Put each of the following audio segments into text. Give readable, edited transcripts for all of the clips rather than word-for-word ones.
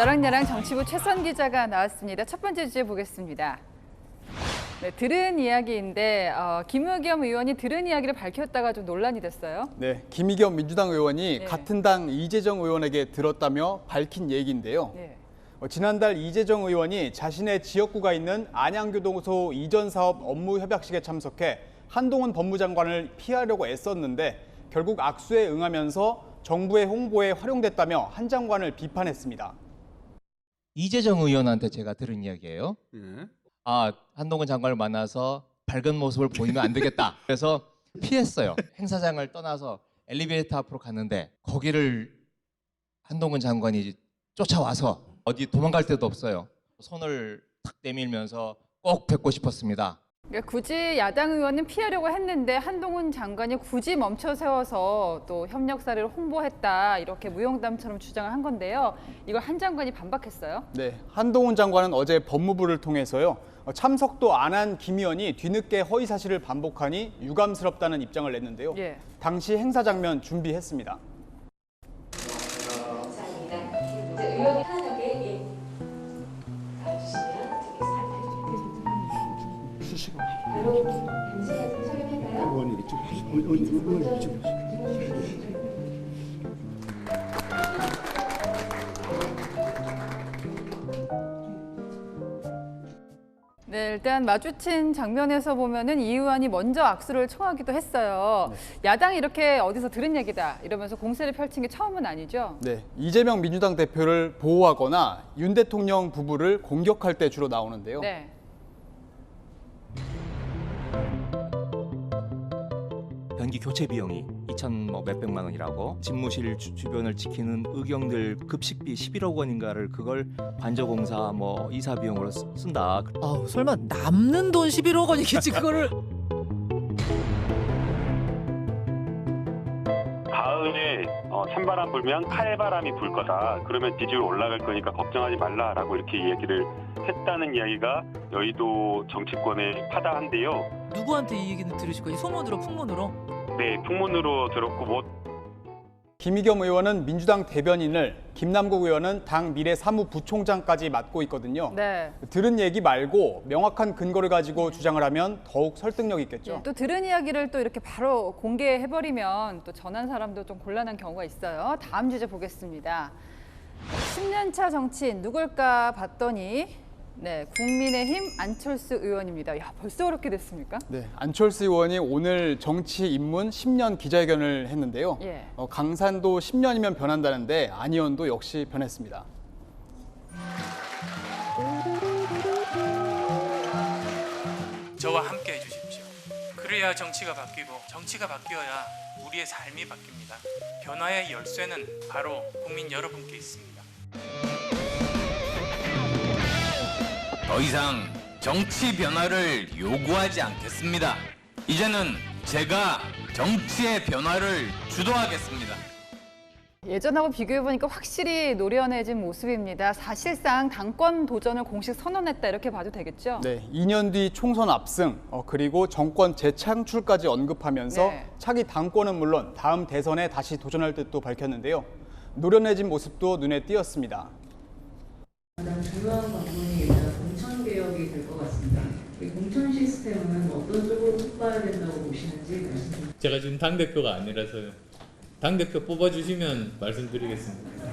여랑야랑 정치부 최선 기자가 나왔습니다. 첫 번째 주제 보겠습니다. 네, 들은 이야기인데 김의겸 의원이 들은 이야기를 밝혔다가 좀 논란이 됐어요. 네, 김의겸 민주당 의원이 네. 같은 당 이재정 의원에게 들었다며 밝힌 얘기인데요. 네. 지난달 이재정 의원이 자신의 지역구가 있는 안양교도소 이전 사업 업무 협약식에 참석해 한동훈 법무장관을 피하려고 애썼는데 결국 악수에 응하면서 정부의 홍보에 활용됐다며 한 장관을 비판했습니다. 이재정 의원한테 제가 들은 이야기예요. 한동훈 장관을 만나서 밝은 모습을 보이면 안 되겠다. 그래서 피했어요. 행사장을 떠나서 엘리베이터 앞으로 갔는데 거기를 한동훈 장관이 쫓아와서 어디 도망갈 데도 없어요. 손을 탁 내밀면서 꼭 뵙고 싶었습니다. 그러니까 굳이 야당 의원은 피하려고 했는데 한동훈 장관이 굳이 멈춰 세워서 또 협력 사례를 홍보했다 이렇게 무용담처럼 주장을 한 건데요. 이걸 한 장관이 반박했어요. 네, 한동훈 장관은 어제 법무부를 통해서요. 참석도 안 한 김 의원이 뒤늦게 허위 사실을 반복하니 유감스럽다는 입장을 냈는데요. 예. 당시 행사 장면 준비했습니다. 의원이 하나게 봐주시면 수시가 바로 당시에 촬영할까요? 의원이 이쪽 네, 일단 마주친 장면에서 보면은 이 의원이 먼저 악수를 청하기도 했어요. 야당이 이렇게 어디서 들은 얘기다 이러면서 공세를 펼친 게 처음은 아니죠? 네, 이재명 민주당 대표를 보호하거나 윤 대통령 부부를 공격할 때 주로 나오는데요. 네. 변기 교체 비용이 2천 몇백만 원이라고 집무실 주변을 지키는 의경들 급식비 11억 원인가를 그걸 관저공사 이사 비용으로 쓴다. 설마 남는 돈 11억 원이겠지 그거를. 가을에 찬바람 불면 칼바람이 불 거다. 그러면 지지율 올라갈 거니까 걱정하지 말라라고 이렇게 얘기를 했다는 이야기가 여의도 정치권에 파다한데요. 누구한테 이 얘기는 들으실 거예요? 소문으로 풍문으로? 네, 풍문으로 들었고 김의겸 의원은 민주당 대변인을, 김남국 의원은 당 미래사무부총장까지 맡고 있거든요. 네. 들은 얘기 말고 명확한 근거를 가지고 주장을 하면 더욱 설득력 있겠죠. 네, 또 들은 이야기를 또 이렇게 바로 공개해버리면 또 전한 사람도 좀 곤란한 경우가 있어요. 다음 주제 보겠습니다. 10년 차 정치인 누굴까 봤더니 네, 국민의힘 안철수 의원입니다. 야, 벌써 그렇게 됐습니까? 네, 안철수 의원이 오늘 정치 입문 10년 기자회견을 했는데요. 예. 강산도 10년이면 변한다는데 안 의원도 역시 변했습니다. 저와 함께 해주십시오. 그래야 정치가 바뀌고 정치가 바뀌어야 우리의 삶이 바뀝니다. 변화의 열쇠는 바로 국민 여러분께 있습니다. 더 이상 정치 변화를 요구하지 않겠습니다. 이제는 제가 정치의 변화를 주도하겠습니다. 예전하고 비교해보니까 확실히 노련해진 모습입니다. 사실상 당권 도전을 공식 선언했다 이렇게 봐도 되겠죠? 네, 2년 뒤 총선 압승, 그리고 정권 재창출까지 언급하면서 네. 차기 당권은 물론 다음 대선에 다시 도전할 뜻도 밝혔는데요. 노련해진 모습도 눈에 띄었습니다. 가장 중요한 관문이 일단 공천 개혁이 될 것 같습니다. 이 공천 시스템은 어떤 쪽으로 바꿔야 된다고 보시는지 말씀 좀. 제가 지금 당대표가 아니라서요. 당대표 뽑아주시면 말씀드리겠습니다.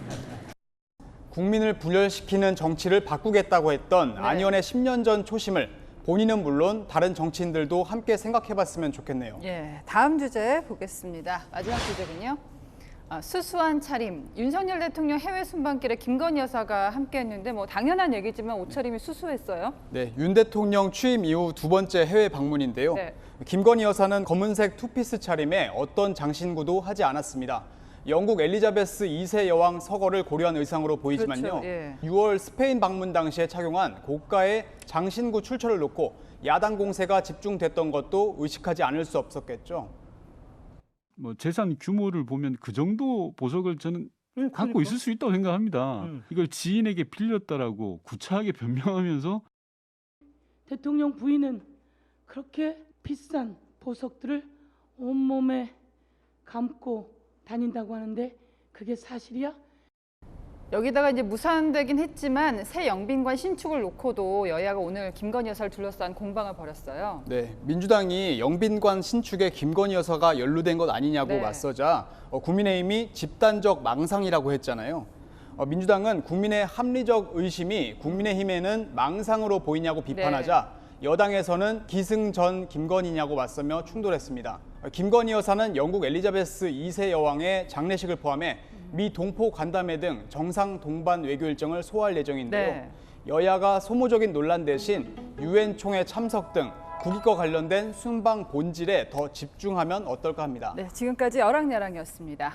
국민을 분열시키는 정치를 바꾸겠다고 했던 네. 안 의원의 10년 전 초심을 본인은 물론 다른 정치인들도 함께 생각해봤으면 좋겠네요. 예, 다음 주제 보겠습니다. 마지막 주제군요. 수수한 차림. 윤석열 대통령 해외 순방길에 김건희 여사가 함께했는데 당연한 얘기지만 옷차림이 수수했어요. 네, 윤 대통령 취임 이후 두 번째 해외 방문인데요. 네. 김건희 여사는 검은색 투피스 차림에 어떤 장신구도 하지 않았습니다. 영국 엘리자베스 2세 여왕 서거를 고려한 의상으로 보이지만요. 그렇죠, 예. 6월 스페인 방문 당시에 착용한 고가의 장신구 출처를 놓고 야당 공세가 집중됐던 것도 의식하지 않을 수 없었겠죠. 재산 규모를 보면 그 정도 보석을 저는 갖고 있을 수 있다고 생각합니다. 이걸 지인에게 빌렸다라고 구차하게 변명하면서 대통령 부인은 그렇게 비싼 보석들을 온몸에 감고 다닌다고 하는데 그게 사실이야? 여기다가 이제 무산되긴 했지만 새 영빈관 신축을 놓고도 여야가 오늘 김건희 여사를 둘러싼 공방을 벌였어요. 네, 민주당이 영빈관 신축에 김건희 여사가 연루된 것 아니냐고 네. 맞서자 국민의힘이 집단적 망상이라고 했잖아요. 민주당은 국민의 합리적 의심이 국민의힘에는 망상으로 보이냐고 비판하자 여당에서는 기승전 김건희냐고 맞서며 충돌했습니다. 김건희 여사는 영국 엘리자베스 2세 여왕의 장례식을 포함해 미 동포 간담회 등 정상 동반 외교 일정을 소화할 예정인데요. 네. 여야가 소모적인 논란 대신 유엔 총회 참석 등 국익과 관련된 순방 본질에 더 집중하면 어떨까 합니다. 네, 지금까지 여랑야랑이었습니다.